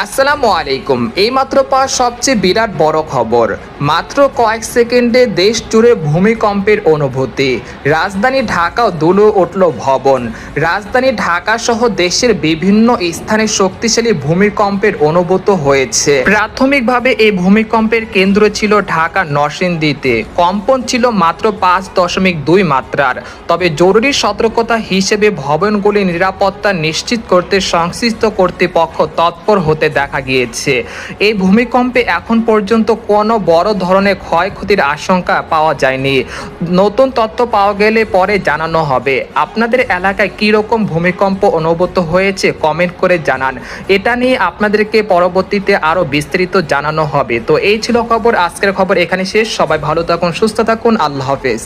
আসসালামু আলাইকুম। এইমাত্র পাওয়া সবচেয়ে বিরাট বড় খবর। মাত্র কয়েক সেকেন্ডে দেশ জুড়ে ভূমিকম্পের অনুভূতি। রাজধানী ঢাকাও দুলে উঠল ভবন। রাজধানী ঢাকা সহ দেশের বিভিন্ন স্থানে শক্তিশালী ভূমিকম্পের অনুভূত হয়েছে। প্রাথমিকভাবে এই ভূমিকম্পের কেন্দ্র ছিল ঢাকা নরসিংদীতে। কম্পন ছিল মাত্র 5.2 মাত্রার। তবে জরুরি সতর্কতা হিসেবে ভবনগুলির নিরাপত্তা নিশ্চিত করতে সংশ্লিষ্ট কর্তৃপক্ষ তৎপর হতে দেখা গিয়েছে। এই ভূমিকম্পে এখন পর্যন্ত কোনো বড় ধরনের ক্ষয়ক্ষতির আশঙ্কা পাওয়া যায়নি। নতুন তথ্য পাওয়া গেলে পরে জানানো হবে। আপনাদের এলাকায় কী রকম ভূমিকম্প অনুভূত হয়েছে কমেন্ট করে জানান। এটা নিয়ে আপনাদেরকে পরবর্তীতে আরও বিস্তারিত জানানো হবে। তো এই ছিল খবর, আজকের খবর এখানে শেষ। সবাই ভালো থাকুন, সুস্থ থাকুন, আল্লাহ হাফেজ।